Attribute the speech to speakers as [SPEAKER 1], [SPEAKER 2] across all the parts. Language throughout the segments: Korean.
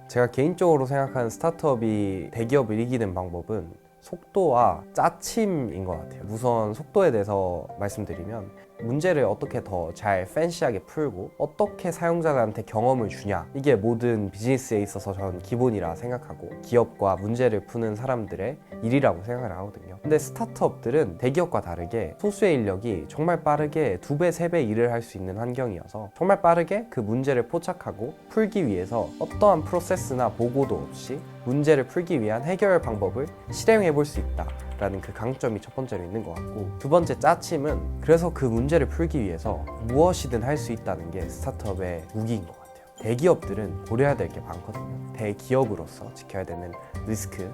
[SPEAKER 1] 제가 개인적으로 생각하는 스타트업이 대기업을 이기는 방법은 속도와 짜침인 것 같아요. 우선 속도에 대해서 말씀드리면 문제를 어떻게 더 잘 팬시하게 풀고 어떻게 사용자들한테 경험을 주냐, 이게 모든 비즈니스에 있어서 저는 기본이라 생각하고 기업과 문제를 푸는 사람들의 일이라고 생각을 하거든요. 근데 스타트업들은 대기업과 다르게 소수의 인력이 정말 빠르게 2배, 3배 일을 할 수 있는 환경이어서 정말 빠르게 그 문제를 포착하고 풀기 위해서 어떠한 프로세스나 보고도 없이 문제를 풀기 위한 해결 방법을 실행해 볼 수 있다 라는 그 강점이 첫 번째로 있는 것 같고, 두 번째 짜침은 그래서 그 문제를 풀기 위해서 무엇이든 할 수 있다는 게 스타트업의 무기인 것 같아요. 대기업들은 고려해야 될 게 많거든요. 대기업으로서 지켜야 되는 리스크,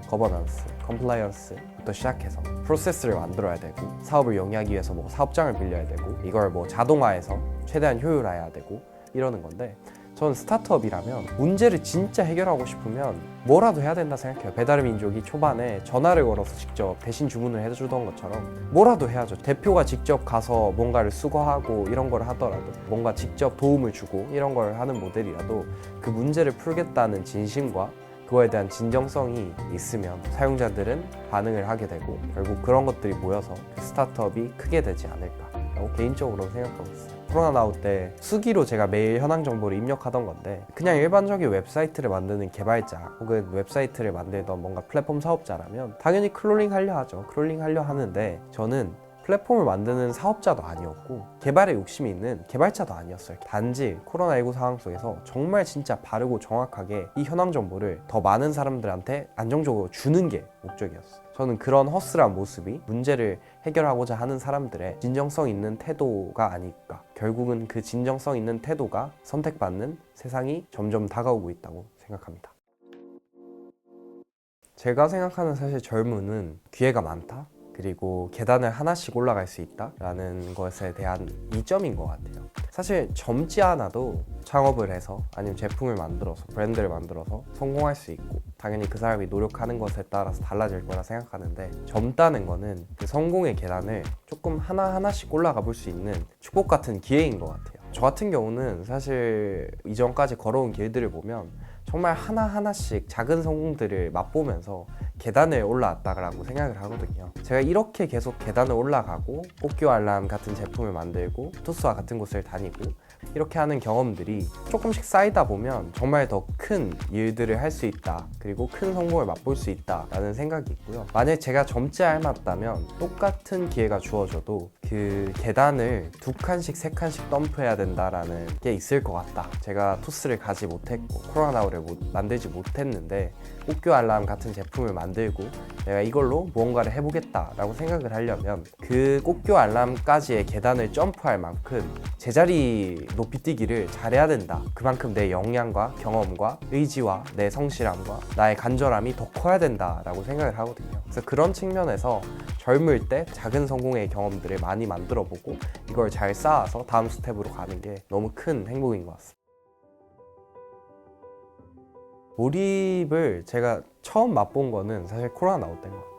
[SPEAKER 1] 거버넌스, 컴플라이언스부터 시작해서 프로세스를 만들어야 되고, 사업을 영위하기 위해서 사업장을 빌려야 되고, 이걸 자동화해서 최대한 효율화해야 되고 이러는 건데, 저는 스타트업이라면 문제를 진짜 해결하고 싶으면 뭐라도 해야 된다 생각해요. 배달의 민족이 초반에 전화를 걸어서 직접 대신 주문을 해주던 것처럼 뭐라도 해야죠. 대표가 직접 가서 뭔가를 수거하고 이런 걸 하더라도, 뭔가 직접 도움을 주고 이런 걸 하는 모델이라도 그 문제를 풀겠다는 진심과 그거에 대한 진정성이 있으면 사용자들은 반응을 하게 되고, 결국 그런 것들이 모여서 스타트업이 크게 되지 않을까라고 개인적으로 생각하고 있어요. 코로나 나올 때 수기로 제가 매일 현황 정보를 입력하던 건데, 그냥 일반적인 웹사이트를 만드는 개발자 혹은 웹사이트를 만들던 뭔가 플랫폼 사업자라면 당연히 크롤링 하려 하죠. 크롤링 하려 하는데, 저는 플랫폼을 만드는 사업자도 아니었고 개발에 욕심이 있는 개발자도 아니었어요. 단지 코로나19 상황 속에서 정말 진짜 바르고 정확하게 이 현황 정보를 더 많은 사람들한테 안정적으로 주는 게 목적이었어요. 저는 그런 허슬한 모습이 문제를 해결하고자 하는 사람들의 진정성 있는 태도가 아닐까. 결국은 그 진정성 있는 태도가 선택받는 세상이 점점 다가오고 있다고 생각합니다. 제가 생각하는 사실 젊음은 기회가 많다, 그리고 계단을 하나씩 올라갈 수 있다라는 것에 대한 이점인 것 같아요. 사실 젊지 않아도 창업을 해서 아니면 제품을 만들어서 브랜드를 만들어서 성공할 수 있고, 당연히 그 사람이 노력하는 것에 따라서 달라질 거라 생각하는데, 젊다는 거는 그 성공의 계단을 조금 하나하나씩 올라가 볼 수 있는 축복 같은 기회인 것 같아요. 저 같은 경우는 사실 이전까지 걸어온 길들을 보면 정말 하나하나씩 작은 성공들을 맛보면서 계단을 올라왔다고 생각을 하거든요. 제가 이렇게 계속 계단을 올라가고 꽃교 알람 같은 제품을 만들고 투스와 같은 곳을 다니고 이렇게 하는 경험들이 조금씩 쌓이다 보면 정말 더 큰 일들을 할 수 있다, 그리고 큰 성공을 맛볼 수 있다 라는 생각이 있고요. 만약 제가 젊지 않았다면 똑같은 기회가 주어져도 그 계단을 2칸씩 3칸씩 점프해야 된다라는 게 있을 것 같다. 제가 투스를 가지 못했고 코로나우를 만들지 못했는데 꽃교 알람 같은 제품을 만들고 내가 이걸로 무언가를 해보겠다라고 생각을 하려면 그 꽃교 알람까지의 계단을 점프할 만큼 제자리 높이뛰기를 잘해야 된다. 그만큼 내 역량과 경험과 의지와 내 성실함과 나의 간절함이 더 커야 된다라고 생각을 하거든요. 그래서 그런 측면에서 젊을 때 작은 성공의 경험들을 많이 만들어보고 이걸 잘 쌓아서 다음 스텝으로 가는 게 너무 큰 행복인 것 같습니다. 몰입을 제가 처음 맛본 거는 사실 코로나 나올 때인 것 같아요.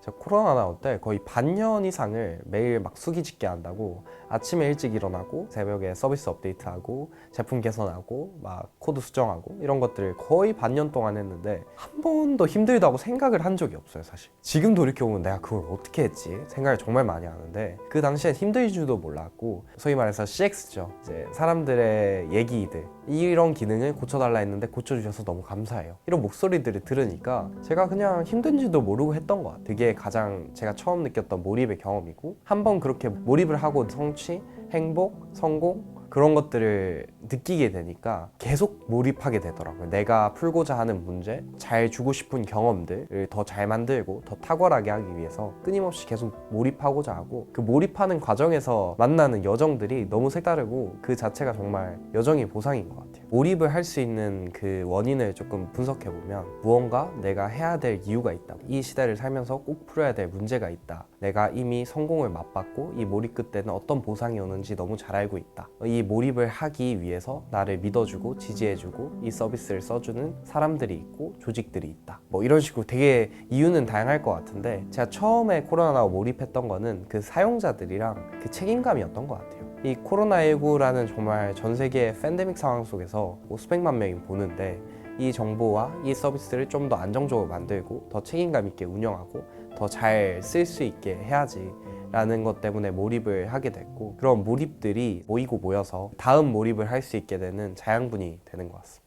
[SPEAKER 1] 제가 코로나 나올 때 거의 반년 이상을 매일 막 수기짓게 한다고 아침에 일찍 일어나고 새벽에 서비스 업데이트하고 제품 개선하고 막 코드 수정하고 이런 것들을 거의 반년 동안 했는데 한 번도 힘들다고 생각을 한 적이 없어요. 사실 지금 돌이켜보면 내가 그걸 어떻게 했지 생각을 정말 많이 하는데, 그 당시엔 힘들 줄도 몰랐고, 소위 말해서 CX죠. 이제 사람들의 얘기들, 이런 기능을 고쳐달라 했는데 고쳐주셔서 너무 감사해요, 이런 목소리들을 들으니까 제가 그냥 힘든지도 모르고 했던 것 같아요. 그게 가장 제가 처음 느꼈던 몰입의 경험이고, 한번 그렇게 몰입을 하고 성취, 행복, 성공 그런 것들을 느끼게 되니까 계속 몰입하게 되더라고요. 내가 풀고자 하는 문제, 잘 주고 싶은 경험들을 더 잘 만들고 더 탁월하게 하기 위해서 끊임없이 계속 몰입하고자 하고, 그 몰입하는 과정에서 만나는 여정들이 너무 색다르고 그 자체가 정말 여정의 보상인 것 같아요. 몰입을 할 수 있는 그 원인을 조금 분석해보면 무언가 내가 해야 될 이유가 있다, 이 시대를 살면서 꼭 풀어야 될 문제가 있다, 내가 이미 성공을 맛봤고 이 몰입 끝에는 어떤 보상이 오는지 너무 잘 알고 있다, 이 몰입을 하기 위해서 나를 믿어주고 지지해주고 이 서비스를 써주는 사람들이 있고 조직들이 있다, 이런 식으로 되게 이유는 다양할 것 같은데, 제가 처음에 코로나로 몰입했던 거는 그 사용자들이랑 그 책임감이었던 것 같아요. 이 코로나19라는 정말 전 세계의 팬데믹 상황 속에서 수백만 명이 보는데 이 정보와 이 서비스를 좀 더 안정적으로 만들고 더 책임감 있게 운영하고 더 잘 쓸 수 있게 해야지 라는 것 때문에 몰입을 하게 됐고, 그런 몰입들이 모이고 모여서 다음 몰입을 할 수 있게 되는 자양분이 되는 것 같습니다.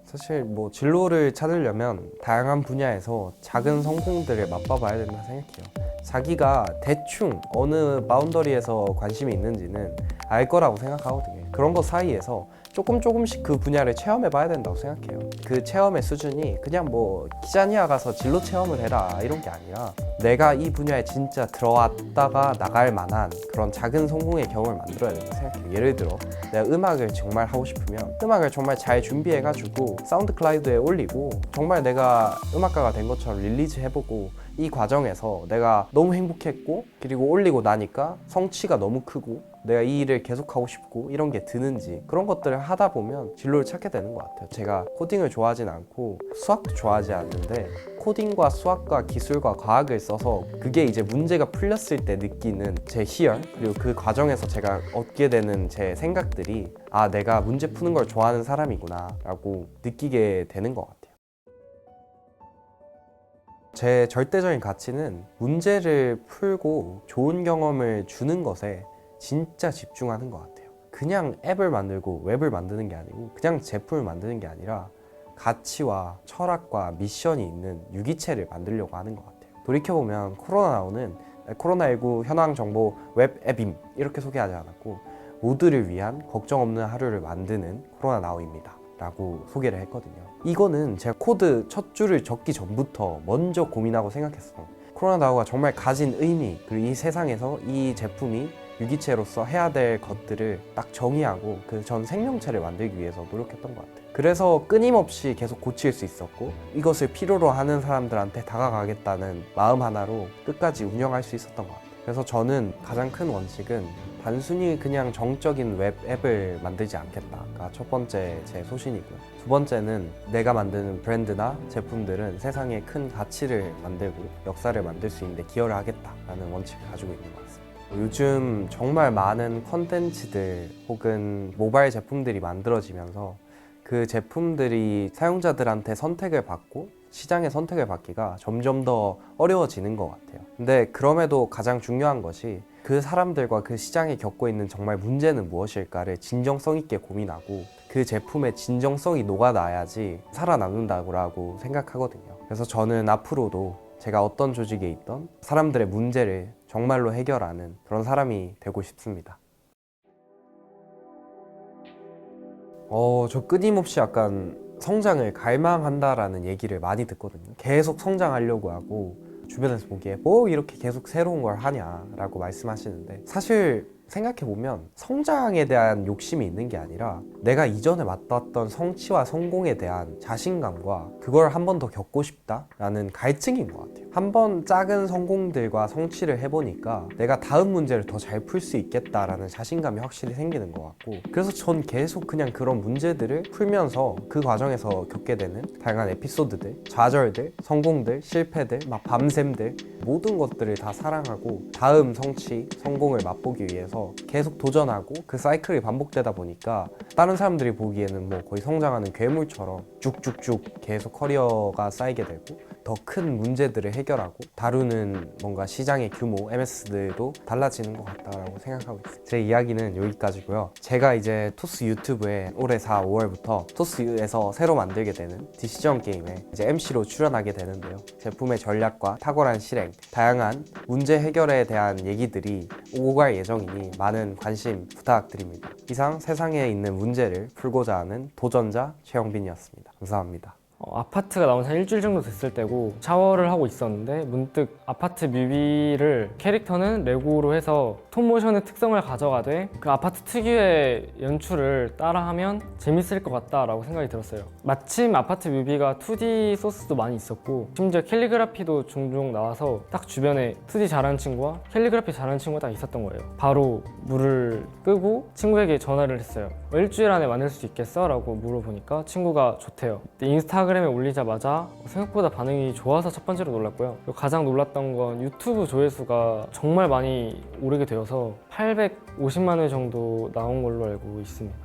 [SPEAKER 1] 사실 뭐 진로를 찾으려면 다양한 분야에서 작은 성공들을 맛봐봐야 된다 생각해요. 자기가 대충 어느 바운더리에서 관심이 있는지는 알 거라고 생각하거든요. 그런 것 사이에서 조금씩 그 분야를 체험해 봐야 된다고 생각해요. 그 체험의 수준이 그냥 뭐 키자니아 가서 진로 체험을 해라 이런 게 아니라 내가 이 분야에 진짜 들어왔다가 나갈 만한 그런 작은 성공의 경험을 만들어야 된다고 생각해요. 예를 들어 내가 음악을 정말 하고 싶으면 음악을 정말 잘 준비해가지고 사운드 클라우드에 올리고 정말 내가 음악가가 된 것처럼 릴리즈 해보고, 이 과정에서 내가 너무 행복했고 그리고 올리고 나니까 성취가 너무 크고 내가 이 일을 계속하고 싶고 이런 게 드는지, 그런 것들을 하다 보면 진로를 찾게 되는 것 같아요. 제가 코딩을 좋아하진 않고 수학도 좋아하지 않는데 코딩과 수학과 기술과 과학을 써서 그게 이제 문제가 풀렸을 때 느끼는 제 희열, 그리고 그 과정에서 제가 얻게 되는 제 생각들이 아, 내가 문제 푸는 걸 좋아하는 사람이구나 라고 느끼게 되는 것 같아요. 제 절대적인 가치는 문제를 풀고 좋은 경험을 주는 것에 진짜 집중하는 것 같아요. 그냥 앱을 만들고 웹을 만드는 게 아니고 그냥 제품을 만드는 게 아니라 가치와 철학과 미션이 있는 유기체를 만들려고 하는 것 같아요. 돌이켜보면 코로나나우는 코로나19 현황 정보 웹 앱임 이렇게 소개하지 않았고 모두를 위한 걱정 없는 하루를 만드는 코로나나우입니다 라고 소개를 했거든요. 이거는 제가 코드 첫 줄을 적기 전부터 먼저 고민하고 생각했어요. 코로나나우가 정말 가진 의미, 그리고 이 세상에서 이 제품이 유기체로서 해야 될 것들을 딱 정의하고 그 전 생명체를 만들기 위해서 노력했던 것 같아요. 그래서 끊임없이 계속 고칠 수 있었고 이것을 필요로 하는 사람들한테 다가가겠다는 마음 하나로 끝까지 운영할 수 있었던 것 같아요. 그래서 저는 가장 큰 원칙은 단순히 그냥 정적인 웹 앱을 만들지 않겠다가 첫 번째 제 소신이고요. 두 번째는 내가 만드는 브랜드나 제품들은 세상에 큰 가치를 만들고 역사를 만들 수 있는데 기여를 하겠다라는 원칙을 가지고 있는 것 같습니다. 요즘 정말 많은 컨텐츠들 혹은 모바일 제품들이 만들어지면서 그 제품들이 사용자들한테 선택을 받고 시장의 선택을 받기가 점점 더 어려워지는 것 같아요. 근데 그럼에도 가장 중요한 것이 그 사람들과 그 시장이 겪고 있는 정말 문제는 무엇일까를 진정성 있게 고민하고 그 제품의 진정성이 녹아나야지 살아남는다고 생각하거든요. 그래서 저는 앞으로도 제가 어떤 조직에 있던 사람들의 문제를 정말로 해결하는 그런 사람이 되고 싶습니다. 저 끊임없이 약간 성장을 갈망한다라는 얘기를 많이 듣거든요. 계속 성장하려고 하고 주변에서 보기에 뭐 이렇게 계속 새로운 걸 하냐라고 말씀하시는데, 사실 생각해보면 성장에 대한 욕심이 있는 게 아니라 내가 이전에 맛봤던 성취와 성공에 대한 자신감과 그걸 한 번 더 겪고 싶다라는 갈증인 것 같아요. 한 번 작은 성공들과 성취를 해보니까 내가 다음 문제를 더 잘 풀 수 있겠다라는 자신감이 확실히 생기는 것 같고, 그래서 전 계속 그냥 그런 문제들을 풀면서 그 과정에서 겪게 되는 다양한 에피소드들, 좌절들, 성공들, 실패들, 막 밤샘들 모든 것들을 다 사랑하고 다음 성취, 성공을 맛보기 위해서 계속 도전하고 그 사이클이 반복되다 보니까 다른 사람들이 보기에는 뭐 거의 성장하는 괴물처럼 쭉쭉쭉 계속 커리어가 쌓이게 되고 더 큰 문제들을 해결하고 다루는 뭔가 시장의 규모, MS들도 달라지는 것 같다고 생각하고 있어요. 제 이야기는 여기까지고요. 제가 이제 토스 유튜브에 올해 4, 5월부터 토스에서 새로 만들게 되는 디시전 게임에 이제 MC로 출연하게 되는데요. 제품의 전략과 탁월한 실행, 다양한 문제 해결에 대한 얘기들이 오고 갈 예정이니 많은 관심 부탁드립니다. 이상 세상에 있는 문제를 풀고자 하는 도전자 최영빈이었습니다. 감사합니다.
[SPEAKER 2] 아파트가 나온 지 한 일주일 정도 됐을 때고 샤워를 하고 있었는데 문득 아파트 뮤비를 캐릭터는 레고로 해서 스톱모션의 특성을 가져가되 그 아파트 특유의 연출을 따라하면 재밌을 것 같다라고 생각이 들었어요. 마침 아파트 뮤비가 2D 소스도 많이 있었고 심지어 캘리그라피도 종종 나와서 딱 주변에 2D 잘하는 친구와 캘리그라피 잘하는 친구가 딱 있었던 거예요. 바로 물을 끄고 친구에게 전화를 했어요. 일주일 안에 만들 수 있겠어? 라고 물어보니까 친구가 좋대요. 인스타그램에 올리자마자 생각보다 반응이 좋아서 첫 번째로 놀랐고요. 그리고 가장 놀랐던 건 유튜브 조회수가 정말 많이 오르게 되어서 850만 회 정도 나온 걸로 알고 있습니다.